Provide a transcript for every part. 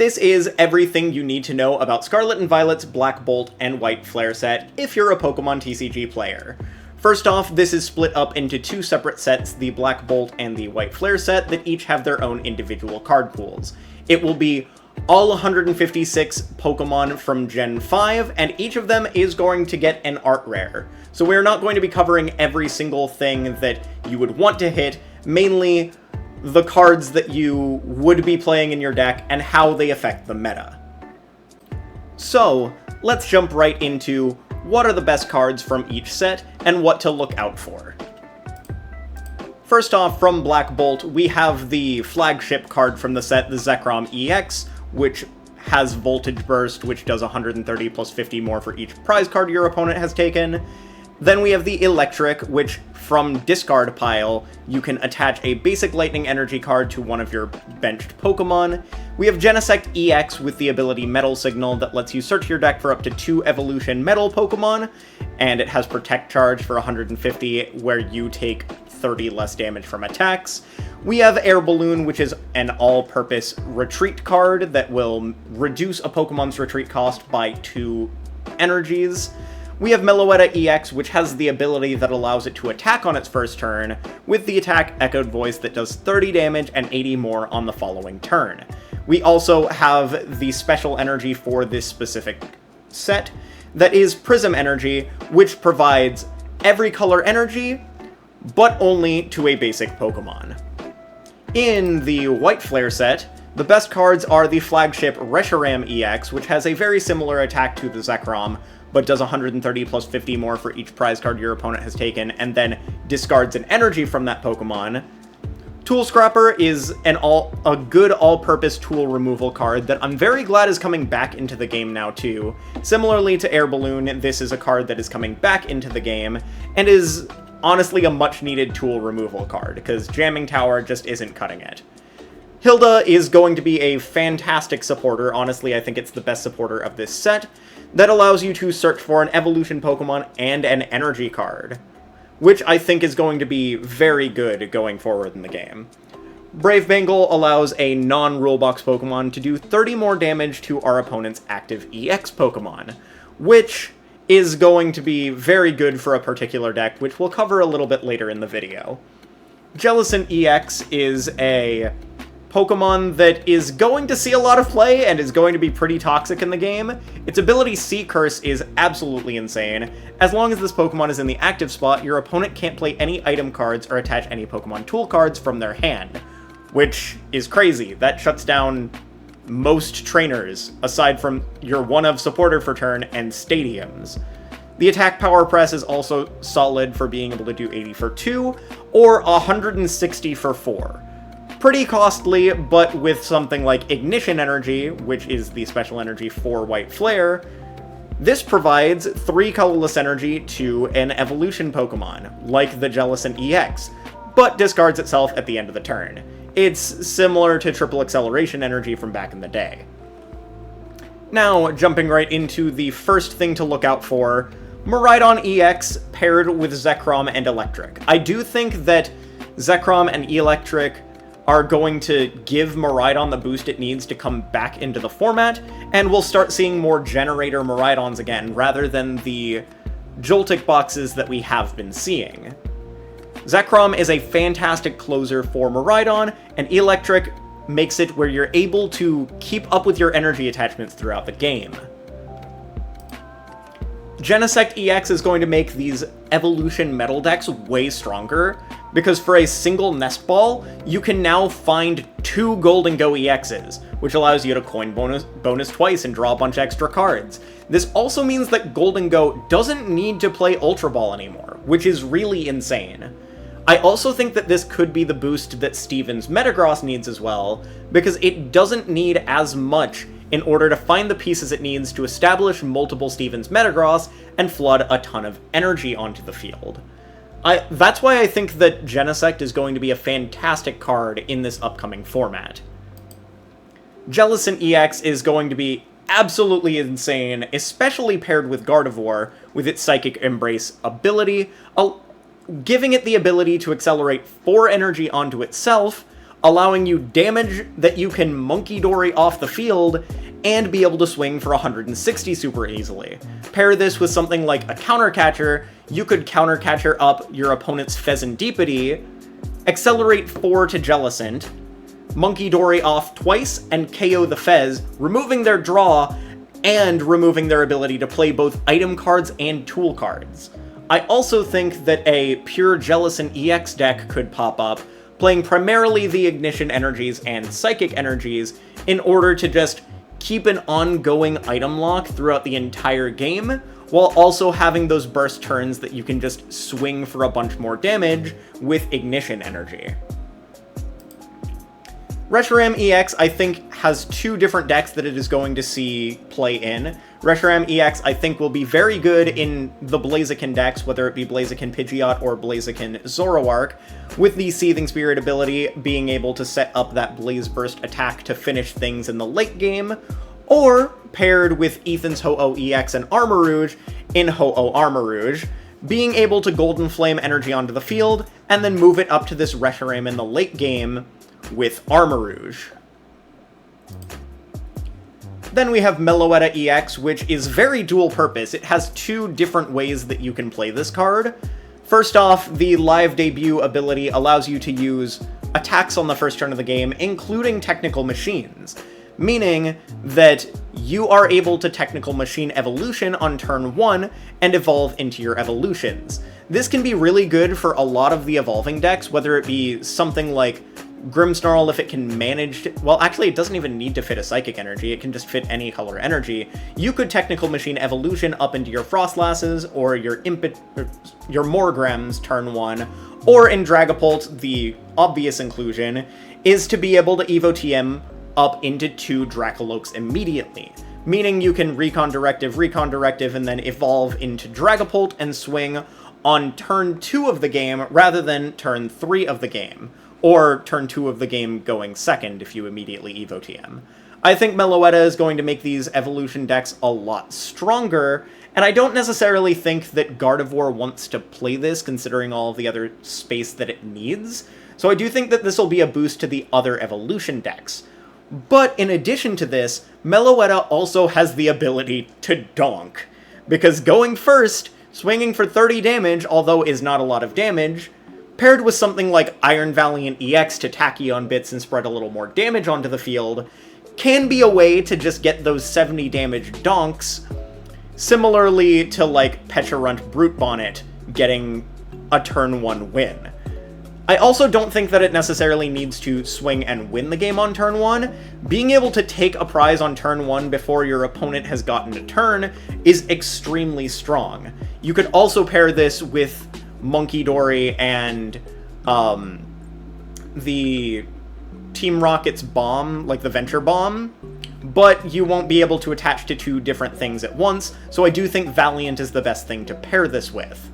This is everything you need to know about Scarlet and Violet's Black Bolt and White Flare set if you're a Pokemon TCG player. First off, this is split up into two separate sets, the Black Bolt and the White Flare set, that each have their own individual card pools. It will be all 156 Pokemon from Gen 5, and each of them is going to get an art rare. So we're not going to be covering every single thing that you would want to hit, mainly the cards that you would be playing in your deck and how they affect the meta. So, let's jump right into what are the best cards from each set and what to look out for. First off, from Black Bolt, we have the flagship card from the set, the Zekrom EX, which has Voltage Burst, which does 130 plus 50 more for each prize card your opponent has taken. Then we have the Electric, which, from Discard Pile, you can attach a basic Lightning Energy card to one of your benched Pokemon. We have Genesect EX with the ability Metal Signal that lets you search your deck for up to 2 Evolution Metal Pokemon, and it has Protect Charge for 150, where you take 30 less damage from attacks. We have Air Balloon, which is an all-purpose retreat card that will reduce a Pokemon's retreat cost by 2 energies. We have Meloetta EX, which has the ability that allows it to attack on its first turn, with the attack Echoed Voice that does 30 damage and 80 more on the following turn. We also have the special energy for this specific set, that is Prism Energy, which provides every color energy, but only to a basic Pokemon. In the White Flare set, the best cards are the flagship Reshiram EX, which has a very similar attack to the Zekrom, but does 130 plus 50 more for each prize card your opponent has taken, and then discards an energy from that Pokemon. Tool Scrapper is a good all-purpose tool removal card that I'm very glad is coming back into the game now too. Similarly to Air Balloon, this is a card that is coming back into the game, and is honestly a much-needed tool removal card, because Jamming Tower just isn't cutting it. Hilda is going to be a fantastic supporter. Honestly, I think it's the best supporter of this set, that allows you to search for an evolution Pokemon and an energy card, which I think is going to be very good going forward in the game. Brave Bengal allows a non-rulebox Pokemon to do 30 more damage to our opponent's active EX Pokemon, which is going to be very good for a particular deck, which we'll cover a little bit later in the video. Jellicent EX is a Pokemon that is going to see a lot of play and is going to be pretty toxic in the game. Its ability Sea Curse is absolutely insane. As long as this Pokemon is in the active spot, your opponent can't play any item cards or attach any Pokemon tool cards from their hand, which is crazy. That shuts down most trainers, aside from your one-of supporter for turn and stadiums. The attack power press is also solid for being able to do 80 for 2, or 160 for 4. Pretty costly, but with something like Ignition Energy, which is the special energy for White Flare, this provides 3 colorless energy to an evolution Pokemon, like the Jellicent EX, but discards itself at the end of the turn. It's similar to Triple Acceleration Energy from back in the day. Now, jumping right into the first thing to look out for, Miraidon EX paired with Zekrom and Electric. I do think that Zekrom and Electric are going to give Miraidon the boost it needs to come back into the format, and we'll start seeing more Generator Miraidons again, rather than the Joltik boxes that we have been seeing. Zekrom is a fantastic closer for Miraidon, and Electric makes it where you're able to keep up with your energy attachments throughout the game. Genesect EX is going to make these evolution metal decks way stronger, because for a single Nest Ball, you can now find 2 Gholdengo EXs, which allows you to coin bonus twice and draw a bunch of extra cards. This also means that Gholdengo doesn't need to play Ultra Ball anymore, which is really insane. I also think that this could be the boost that Steven's Metagross needs as well, because it doesn't need as much in order to find the pieces it needs to establish multiple Steven's Metagross and flood a ton of energy onto the field. That's why I think that Genesect is going to be a fantastic card in this upcoming format. Jellicent EX is going to be absolutely insane, especially paired with Gardevoir, with its Psychic Embrace ability, giving it the ability to accelerate 4 energy onto itself, allowing you damage that you can Monkey Dory off the field and be able to swing for 160 super easily. Pair this with something like a Countercatcher. You could Countercatcher up your opponent's Pheasantipede, accelerate 4 to Jellicent, Monkey Dory off twice, and KO the Fez, removing their draw and removing their ability to play both item cards and tool cards. I also think that a pure Jellicent EX deck could pop up, playing primarily the Ignition Energies and Psychic Energies in order to just keep an ongoing item lock throughout the entire game, while also having those burst turns that you can just swing for a bunch more damage with Ignition Energy. Reshiram EX, I think, has 2 different decks that it is going to see play in. Reshiram EX, I think, will be very good in the Blaziken decks, whether it be Blaziken Pidgeot or Blaziken Zoroark, with the Seething Spirit ability being able to set up that Blaze Burst attack to finish things in the late game, or paired with Ethan's Ho-Oh EX and Armarouge in Ho-Oh Armarouge, being able to Golden Flame energy onto the field, and then move it up to this Reshiram in the late game with Armarouge. Then we have Meloetta EX, which is very dual purpose. It has 2 different ways that you can play this card. First off, the live debut ability allows you to use attacks on the first turn of the game, including Technical Machines, meaning that you are able to Technical Machine Evolution on turn 1 and evolve into your evolutions. This can be really good for a lot of the evolving decks, whether it be something like Grimmsnarl if it can manage to, well, actually it doesn't even need to fit a Psychic Energy, it can just fit any color energy. You could Technical Machine Evolution up into your Frostlasses or your Morgrams turn 1, or in Dragapult, the obvious inclusion is to be able to Evo TM up into 2 Dracoloaks immediately, meaning you can Recon Directive, and then evolve into Dragapult and swing on turn 2 of the game rather than turn 3 of the game, or turn 2 of the game going second if you immediately Evo TM. I think Meloetta is going to make these evolution decks a lot stronger, and I don't necessarily think that Gardevoir wants to play this considering all of the other space that it needs, so I do think that this will be a boost to the other evolution decks. But in addition to this, Meloetta also has the ability to donk, because going first, swinging for 30 damage, although is not a lot of damage, paired with something like Iron Valiant EX to Tachyon bits and spread a little more damage onto the field, can be a way to just get those 70 damage donks, similarly to like Pecharunt Brute Bonnet getting a turn 1 win. I also don't think that it necessarily needs to swing and win the game on turn 1. Being able to take a prize on turn 1 before your opponent has gotten a turn is extremely strong. You could also pair this with Monkey Dory and the Team Rocket's bomb, like the Venture Bomb, but you won't be able to attach to 2 different things at once, so I do think Valiant is the best thing to pair this with.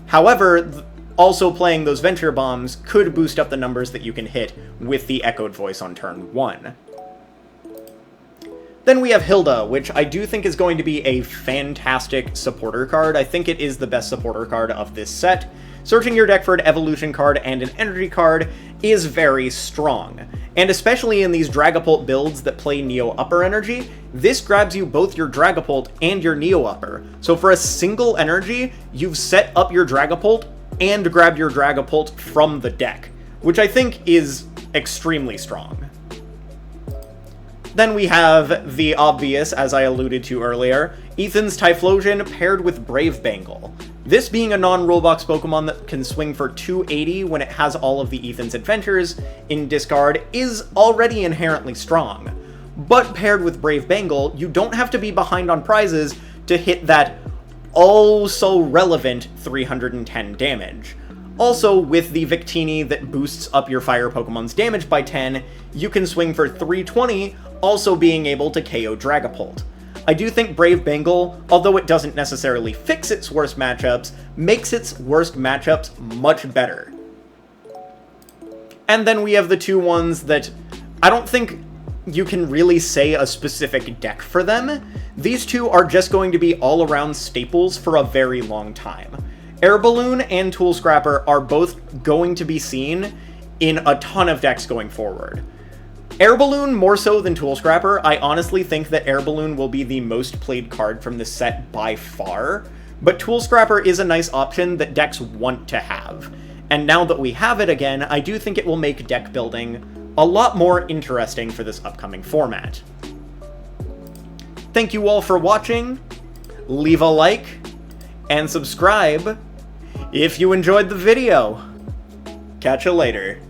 However, also playing those Venture Bombs could boost up the numbers that you can hit with the Echoed Voice on turn 1. Then we have Hilda, which I do think is going to be a fantastic supporter card. I think it is the best supporter card of this set. Searching your deck for an evolution card and an energy card is very strong. And especially in these Dragapult builds that play Neo Upper energy, this grabs you both your Dragapult and your Neo Upper. So for a single energy, you've set up your Dragapult and grabbed your Dragapult from the deck, which I think is extremely strong. Then we have the obvious, as I alluded to earlier, Ethan's Typhlosion paired with Brave Bangle. This being a non-Rulebox Pokemon that can swing for 280 when it has all of the Ethan's Adventures in discard is already inherently strong. But paired with Brave Bangle, you don't have to be behind on prizes to hit that oh-so-relevant 310 damage. Also, with the Victini that boosts up your fire Pokemon's damage by 10, you can swing for 320, also being able to KO Dragapult. I do think Brave Bangle, although it doesn't necessarily fix its worst matchups, makes its worst matchups much better. And then we have the 2 ones that I don't think you can really say a specific deck for them. These 2 are just going to be all-around staples for a very long time. Air Balloon and Tool Scrapper are both going to be seen in a ton of decks going forward. Air Balloon more so than Tool Scrapper. I honestly think that Air Balloon will be the most played card from this set by far, but Tool Scrapper is a nice option that decks want to have. And now that we have it again, I do think it will make deck building a lot more interesting for this upcoming format. Thank you all for watching. Leave a like and subscribe if you enjoyed the video. Catch you later.